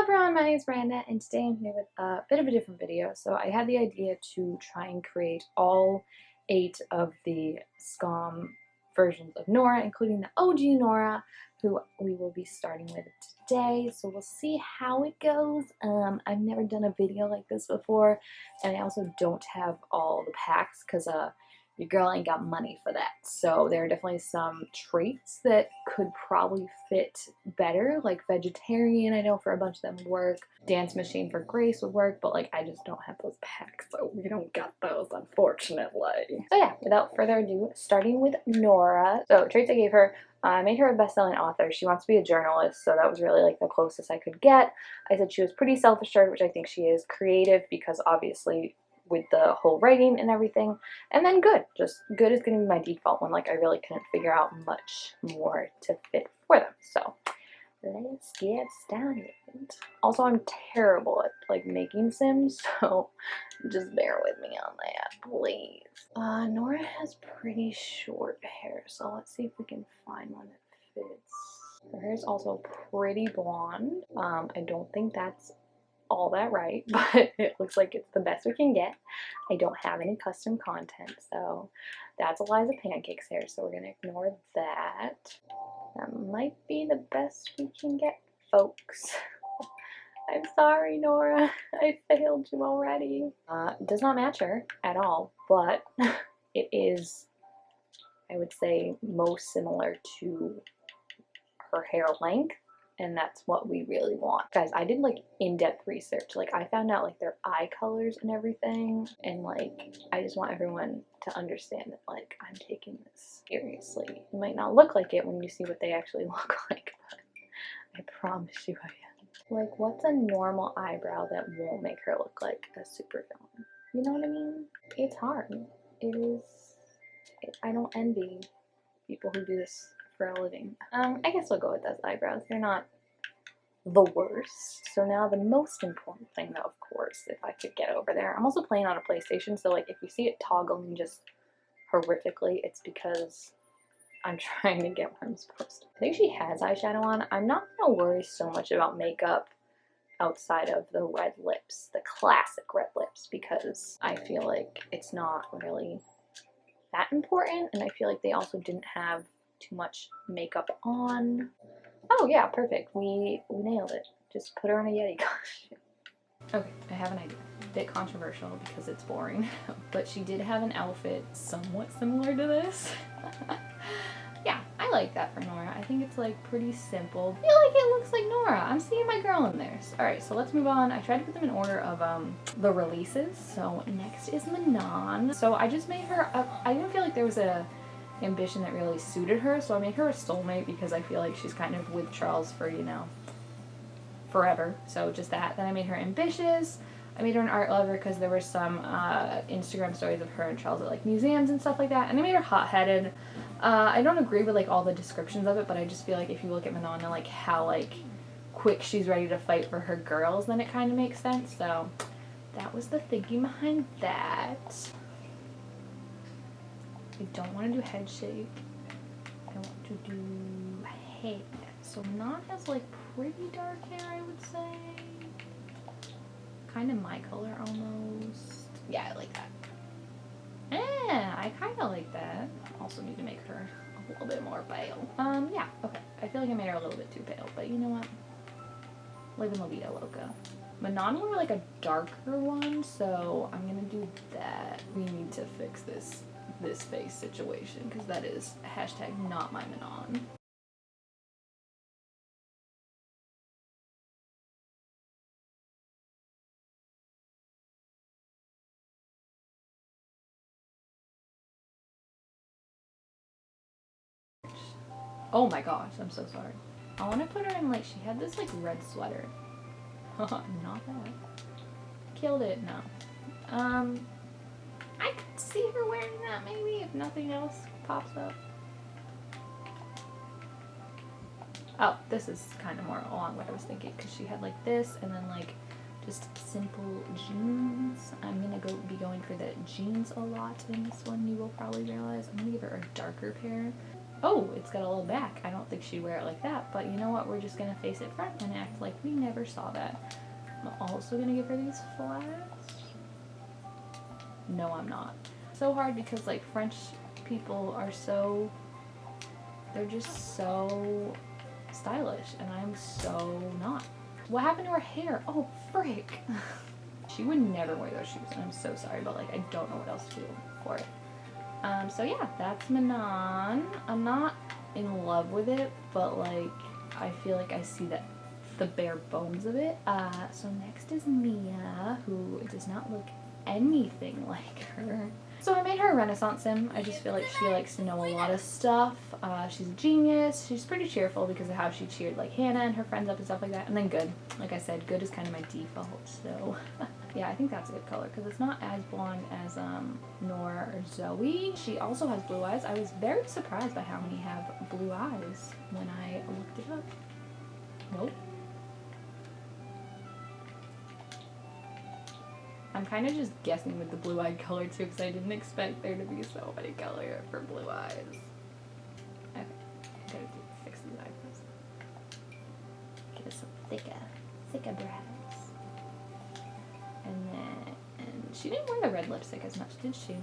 Hello everyone, my name is Miranda and today I'm here with a bit of a different video. So I had the idea to try and create all 8 of the Skam versions of Nora, including the OG Nora, who we will be starting with today. So we'll see how it goes. I've never done a video like this before, and I also don't have all the packs because your girl ain't got money for that. So there are definitely some traits that could probably fit better, like vegetarian, I know for a bunch of them would work. Dance machine for Grace would work, but like I just don't have those packs, so we don't got those, unfortunately. So yeah, without further ado, starting with Nora. So traits I gave her, I made her a best-selling author. She wants to be a journalist, so that was really like the closest I could get. I said she was pretty self-assured, which I think she is. Creative, because obviously with the whole writing and everything. And then good. Just good is going to be my default one. Like I really couldn't figure out much more to fit for them. So let's get started. Also, I'm terrible at like making Sims, so just bear with me on that, please. Nora has pretty short hair, so let's see if we can find one that fits. Her hair is also pretty blonde. I don't think that's all that right, but it looks like it's the best we can get. I don't have any custom content, so that's Eliza Pancake's hair, so we're gonna ignore that. That might be the best we can get, folks. I'm sorry, Nora. I failed you already. It does not match her at all, but it is, I would say, most similar to her hair length. And that's what we really want. Guys, I did like in-depth research. Like I found out like their eye colors and everything. And like, I just want everyone to understand that like I'm taking this seriously. It might not look like it when you see what they actually look like, but I promise you I am. Like, what's a normal eyebrow that won't make her look like a supervillain? You know what I mean? It's hard. It is. I don't envy people who do this for a living. I guess we'll go with those eyebrows. They're not the worst. So now the most important thing though, of course, if I could get over there. I'm also playing on a PlayStation, so like if you see it toggling just horrifically, it's because I'm trying to get what I'm supposed to. I think she has eyeshadow on. I'm not gonna worry so much about makeup outside of the red lips, the classic red lips, because I feel like it's not really that important, and I feel like they also didn't have too much makeup on. Oh yeah, perfect. We nailed it. Just put her in a Yeti costume. Okay, I have an idea. A bit controversial because it's boring, but she did have an outfit somewhat similar to this. Yeah, I like that for Nora. I think it's like pretty simple. I feel like it looks like Nora. I'm seeing my girl in there. Alright, so let's move on. I tried to put them in order of the releases. So next is Manon. So I just made her I didn't feel like there was a ambition that really suited her, so I made her a soulmate because I feel like she's kind of with Charles for, you know, forever. So just that. Then I made her ambitious. I made her an art lover because there were some Instagram stories of her and Charles at like museums and stuff like that. And I made her hot-headed. I don't agree with like all the descriptions of it, but I just feel like if you look at Manon and like how like quick she's ready to fight for her girls, then it kind of makes sense. So that was the thinking behind that. I don't want to do head shape. I want to do hair. So Manon has like pretty dark hair, I would say. Kind of my color almost. Yeah, I like that. Yeah, I kind of like that. Also need to make her a little bit more pale. Yeah, okay. I feel like I made her a little bit too pale, but you know what? Live in La Vida Loca. Manon wore like a darker one, so I'm gonna do that. We need to fix this face situation, because that is hashtag not my Manon. Oh my gosh, I'm so sorry. I want to put her in like, she had this like red sweater. Not bad. Killed it, no. I could see her wearing that maybe if nothing else pops up. Oh, this is kind of more along what I was thinking, because she had like this and then like just simple jeans. I'm gonna be going for the jeans a lot in this one, you will probably realize. I'm gonna give her a darker pair. Oh, it's got a little back. I don't think she'd wear it like that, but you know what? We're just gonna face it front and act like we never saw that. I'm also gonna give her these flats. No, I'm not. So hard because like French people are so, they're just so stylish and I'm so not. What happened to her hair? Oh, frick. She would never wear those shoes and I'm so sorry, but like I don't know what else to do for it. So yeah, that's Manon. I'm not in love with it, but like I feel like I see that the bare bones of it. So next is Mia, who does not look anything like her. So I made her a Renaissance sim. I just feel like she likes to know a lot of stuff. She's a genius. She's pretty cheerful because of how she cheered like Hannah and her friends up and stuff like that. And then good. Like I said, good is kind of my default. So yeah, I think that's a good color because it's not as blonde as Nora or Zoe. She also has blue eyes. I was very surprised by how many have blue eyes when I looked it up. Nope. I'm kind of just guessing with the blue-eyed color too because I didn't expect there to be so many color for blue eyes. Okay, gotta fix these eyebrows. Get us some thicker brows. And then, she didn't wear the red lipstick as much, did she?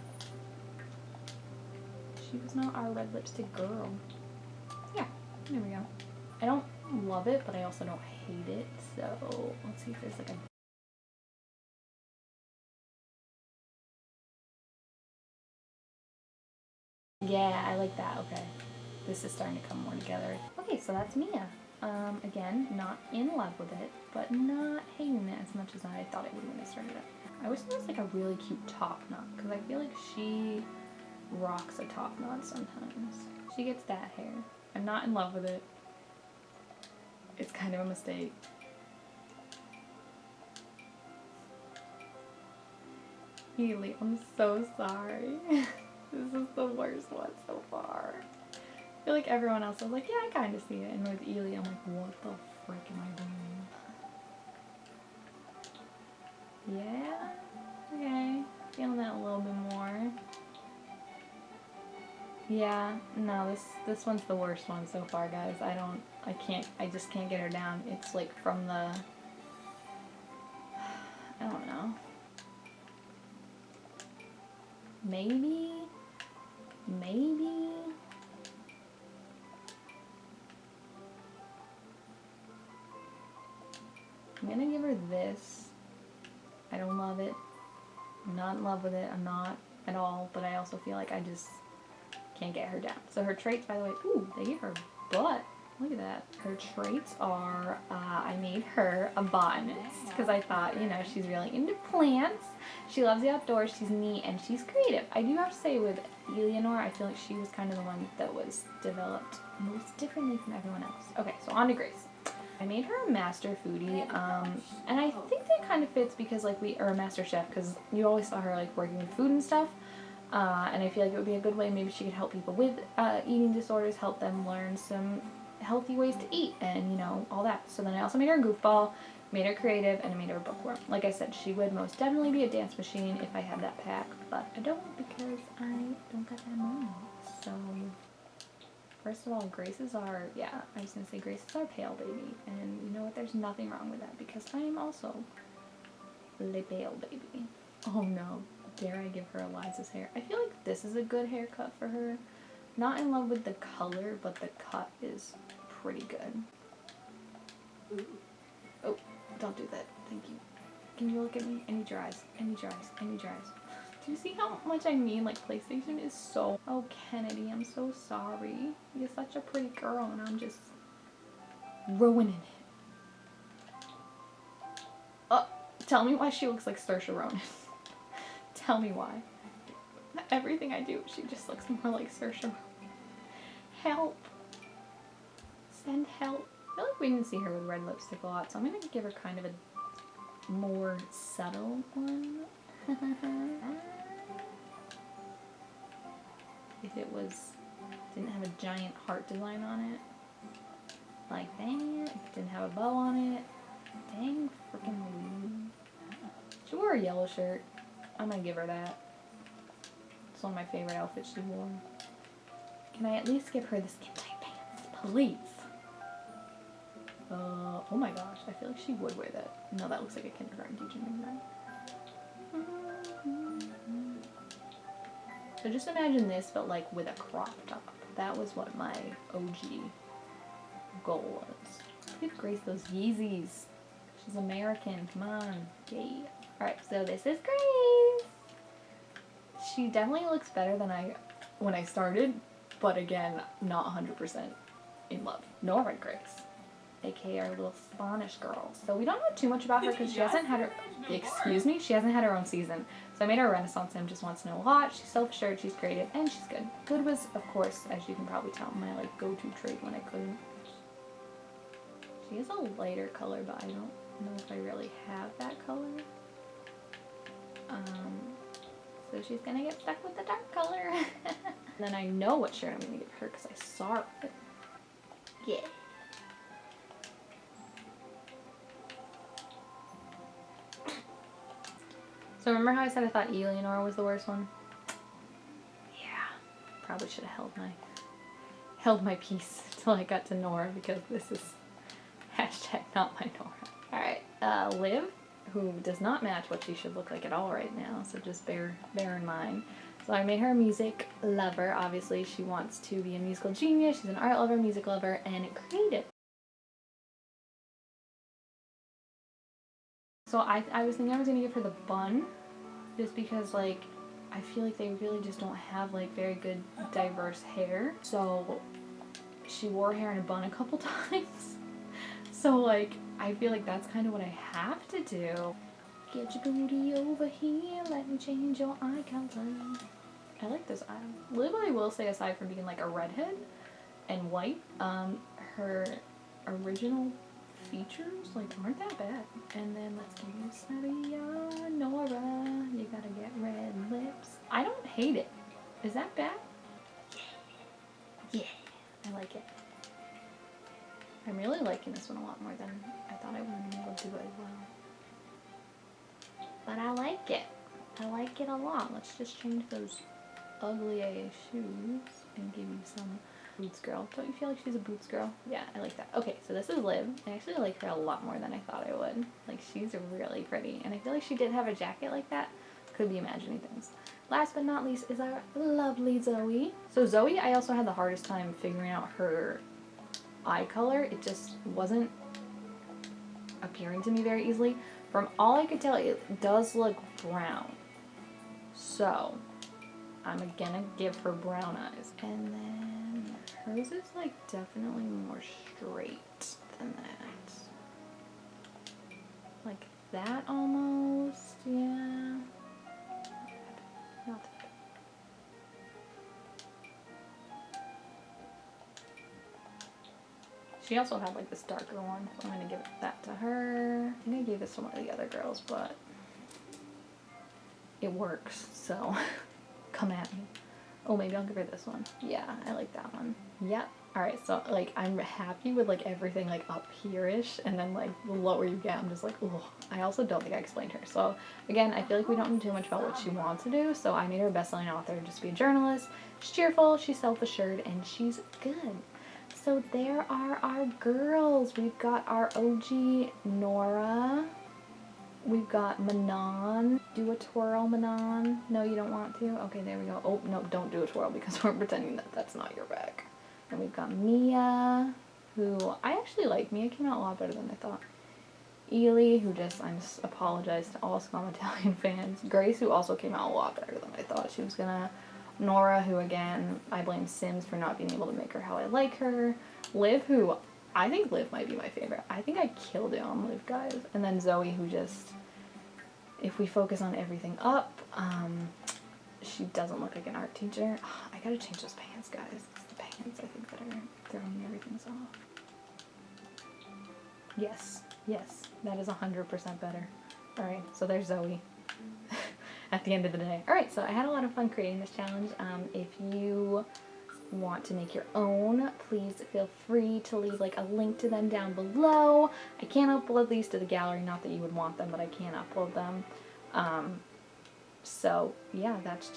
She was not our red lipstick girl. Yeah, there we go. I don't love it, but I also don't hate it. So let's see if there's like a yeah, I like that. Okay. This is starting to come more together. Okay, so that's Mia. Again, not in love with it, but not hating it as much as I thought it would when I started it. I wish there was like a really cute top knot, because I feel like she rocks a top knot sometimes. She gets that hair. I'm not in love with it. It's kind of a mistake. Healy, I'm so sorry. This is the worst one so far. I feel like everyone else was like, yeah, I kind of see it. And with Ely, I'm like, what the frick am I doing? Yeah? Okay. Feeling that a little bit more. Yeah, no, this one's the worst one so far, guys. I just can't get her down. It's like from the, I don't know. Maybe? I'm gonna give her this. I don't love it. I'm not in love with it. I'm not at all, but I also feel like I just can't get her down. So her traits, by the way, ooh, they gave her butt. Look at that. Her traits are, I made her a botanist because I thought, you know, she's really into plants. She loves the outdoors, she's neat, and she's creative. I do have to say with Eleonora, I feel like she was kind of the one that was developed most differently from everyone else. Okay, so on to Grace. I made her a master foodie, and I think that kind of fits because like or a master chef, because you always saw her like working with food and stuff, and I feel like it would be a good way, maybe she could help people with eating disorders, help them learn some healthy ways to eat, and you know, all that. So then I also made her a goofball, made her creative, and I made her a bookworm. Like I said, she would most definitely be a dance machine if I had that pack, but I don't because I don't got that money. So first of all, Grace is our, yeah, I was going to say Grace is our pale baby, and you know what, there's nothing wrong with that, because I am also le pale baby. Oh no, dare I give her Eliza's hair? I feel like this is a good haircut for her. Not in love with the color, but the cut is pretty good. Oh, don't do that, thank you. Can you look at me? I need your eyes, I need your eyes, I need your eyes. Do you see how much I mean? Like, PlayStation is so... Oh, Kennedy, I'm so sorry. You're such a pretty girl, and I'm just ruining it. Tell me why she looks like Saoirse Ronan. Tell me why. Everything I do, she just looks more like Saoirse Ronan. Help. Send help. I feel like we didn't see her with red lipstick a lot, so I'm going to give her kind of a more subtle one. If it didn't have a giant heart design on it, like that. If it didn't have a bow on it, dang freaking Louise. She wore a yellow shirt. I'm gonna give her that. It's one of my favorite outfits she wore. Can I at least give her the skin tight pants, please? Oh my gosh, I feel like she would wear that. No, that looks like a kindergarten teacher. So just imagine this, but like with a crop top. That was what my OG goal was. Look at Grace, those Yeezys. She's American, come on, yay. Alright, so this is Grace. She definitely looks better than when I started, but again, not 100% in love. Nora Grace, aka our little Spanish girl. So we don't know too much about her because she hasn't had her, she hasn't had her own season. So I made her a Renaissance sim, just wants to know a lot. She's self-assured, she's creative, and she's good. Good was, of course, as you can probably tell, my like go-to trait when I couldn't. She is a lighter color, but I don't know if I really have that color. So she's gonna get stuck with the dark color. And then I know what shirt I'm gonna give her because I saw it. Yeah. So remember how I said I thought Eleonora was the worst one? Yeah. Probably should have held my peace till I got to Nora because this is hashtag not my Nora. Alright, Liv, who does not match what she should look like at all right now, so just bear in mind. So I made her a music lover. Obviously, she wants to be a musical genius. She's an art lover, music lover, and creative. So I was thinking I was gonna give her the bun, just because like I feel like they really just don't have like very good diverse hair. So she wore hair in a bun a couple times. So like I feel like that's kind of what I have to do. Get your booty over here, let me change your eye color. I like this eye. Liv, I will say, aside from being like a redhead and white, her original features like aren't that bad. And then let's give you Mia, Nora. You gotta get red lips. I don't hate it. Is that bad? Yeah. I like it. I'm really liking this one a lot more than I thought I would be able to do it well. But I like it. I like it a lot. Let's just change those ugly ass shoes and give you some boots girl. Don't you feel like she's a boots girl? Yeah, I like that. Okay, so this is Liv. I actually like her a lot more than I thought I would. Like, she's really pretty. And I feel like she did have a jacket like that. Could be imagining things. Last but not least is our lovely Zoe. So Zoe, I also had the hardest time figuring out her eye color. It just wasn't appearing to me very easily. From all I could tell, it does look brown. So I'm gonna give her brown eyes. And then hers is like definitely more straight than that. Like that almost, yeah. Not that. She also had like this darker one, so I'm gonna give that to her. I think I gave this to one of the other girls, but it works, so come at me. Oh, maybe I'll give her this one. Yeah, I like that one. Yep. Alright, so like I'm happy with like everything like up here-ish, and then like the lower you get, I'm just like, oh. I also don't think I explained her. So again, I feel like we don't know too much about what she wants to do, so I made her a best-selling author, just be a journalist. She's cheerful, she's self-assured, and she's good. So there are our girls. We've got our OG Nora. We've got Manon. Do a twirl, Manon. No, you don't want to? Okay, there we go. Oh, no, don't do a twirl because we're pretending that that's not your bag. And we've got Mia, who I actually like. Mia came out a lot better than I thought. Ely, who just, I just apologize to all Skam Italian fans. Grace, who also came out a lot better than I thought she was gonna. Nora, who again, I blame Sims for not being able to make her how I like her. Liv, who I think Liv might be my favorite. I think I killed it on Liv, guys. And then Zoe, who just, if we focus on everything up, she doesn't look like an art teacher. Oh, I gotta change those pants, guys. It's the pants, I think, that are throwing everything off. Yes, yes, that is 100% better. Alright, so there's Zoe. At the end of the day. Alright, so I had a lot of fun creating this challenge. If you want to make your own, please feel free to leave like a link to them down below. I can't upload these to the gallery, not that you would want them, but I can upload them. So yeah, that's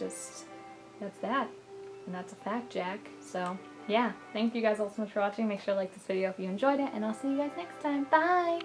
that. And that's a fact, Jack. So, yeah. Thank you guys all so much for watching. Make sure to like this video if you enjoyed it, and I'll see you guys next time. Bye!